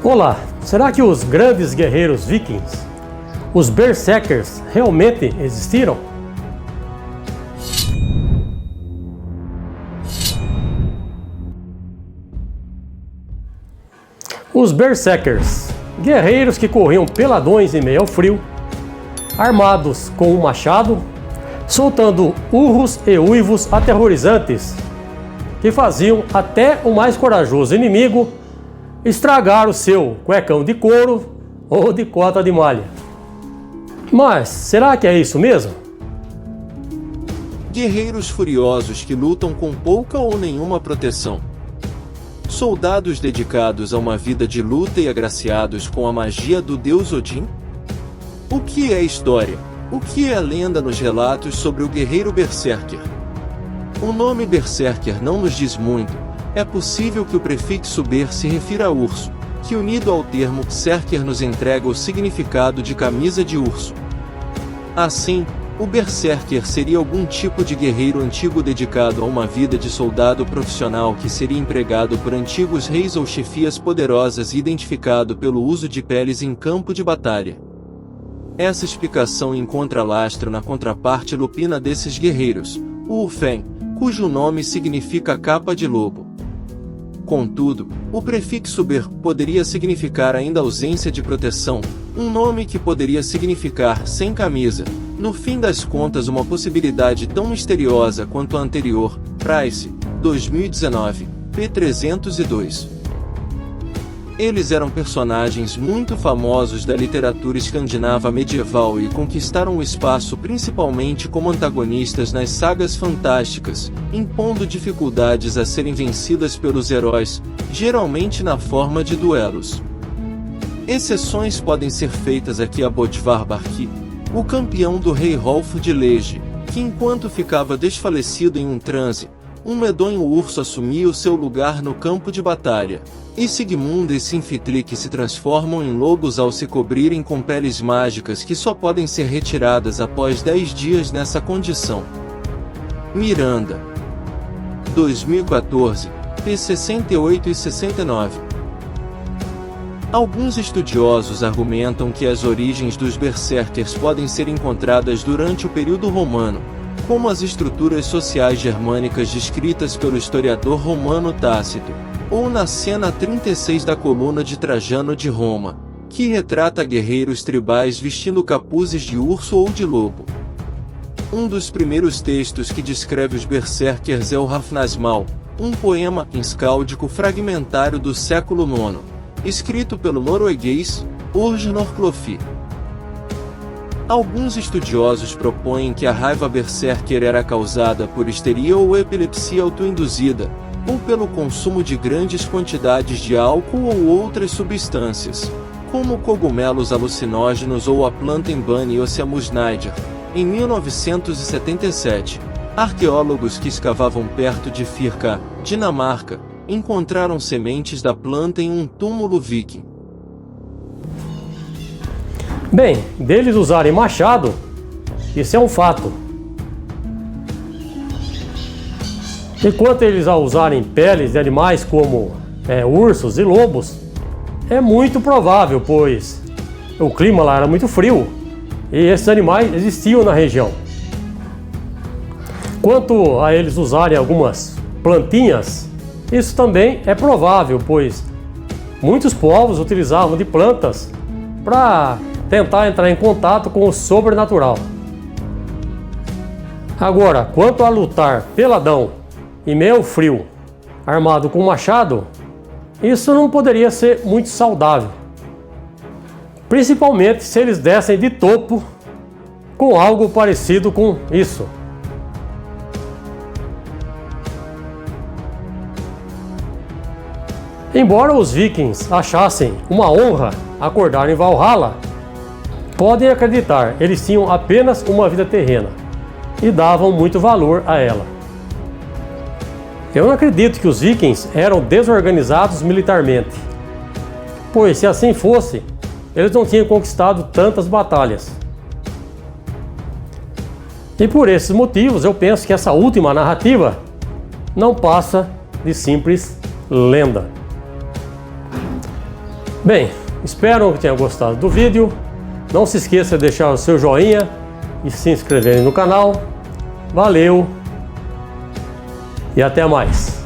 Olá, será que os grandes guerreiros vikings, os Berserkers, realmente existiram? Os Berserkers, guerreiros que corriam peladões em meio ao frio, armados com um machado, soltando urros e uivos aterrorizantes, que faziam até o mais corajoso inimigo estragar o seu cuecão de couro ou de cota de malha. Mas será que é isso mesmo? Guerreiros furiosos que lutam com pouca ou nenhuma proteção. Soldados dedicados a uma vida de luta e agraciados com a magia do deus Odin? O que é história? O que é a lenda nos relatos sobre o guerreiro Berserker? O nome Berserker não nos diz muito. É possível que o prefixo ber se refira a urso, que unido ao termo Serker nos entrega o significado de camisa de urso. Assim, o Berserker seria algum tipo de guerreiro antigo dedicado a uma vida de soldado profissional que seria empregado por antigos reis ou chefias poderosas e identificado pelo uso de peles em campo de batalha. Essa explicação encontra lastro na contraparte lupina desses guerreiros, o Ufen, cujo nome significa capa de lobo. Contudo, o prefixo ber poderia significar ainda ausência de proteção, um nome que poderia significar sem camisa, no fim das contas uma possibilidade tão misteriosa quanto a anterior. Price, 2019, p. 302. Eles eram personagens muito famosos da literatura escandinava medieval e conquistaram o espaço principalmente como antagonistas nas sagas fantásticas, impondo dificuldades a serem vencidas pelos heróis, geralmente na forma de duelos. Exceções podem ser feitas aqui a Bodvar Barki, o campeão do rei Rolf de Lege, que enquanto ficava desfalecido em um transe, um medonho urso assumia o seu lugar no campo de batalha, e Sigmund e Sinfitli que se transformam em lobos ao se cobrirem com peles mágicas que só podem ser retiradas após 10 dias nessa condição. Miranda, 2014, p. 68 e 69. Alguns estudiosos argumentam que as origens dos Berserkers podem ser encontradas durante o período romano, como as estruturas sociais germânicas descritas pelo historiador romano Tácito, ou na cena 36 da coluna de Trajano de Roma, que retrata guerreiros tribais vestindo capuzes de urso ou de lobo. Um dos primeiros textos que descreve os Berserkers é o Hafnasmal, um poema inscáldico fragmentário do século IX, escrito pelo norueguês Urjnor Clofi. Alguns estudiosos propõem que a raiva berserker era causada por histeria ou epilepsia autoinduzida, ou pelo consumo de grandes quantidades de álcool ou outras substâncias, como cogumelos alucinógenos ou a planta Embani Oceamus-niger. Em 1977, arqueólogos que escavavam perto de Firka, Dinamarca, encontraram sementes da planta em um túmulo viking. Bem, deles usarem machado, isso é um fato. Enquanto eles a usarem peles de animais como ursos e lobos, é muito provável, pois o clima lá era muito frio e esses animais existiam na região. Quanto a eles usarem algumas plantinhas, isso também é provável, pois muitos povos utilizavam de plantas para tentar entrar em contato com o sobrenatural. Agora, quanto a lutar peladão em meio ao frio, armado com machado, isso não poderia ser muito saudável. Principalmente se eles dessem de topo com algo parecido com isso. Embora os vikings achassem uma honra acordar em Valhalla, podem acreditar, eles tinham apenas uma vida terrena e davam muito valor a ela. Eu não acredito que os vikings eram desorganizados militarmente, pois se assim fosse, eles não tinham conquistado tantas batalhas. E por esses motivos eu penso que essa última narrativa não passa de simples lenda. Bem, espero que tenha gostado do vídeo. Não se esqueça de deixar o seu joinha e se inscrever no canal. Valeu e até mais!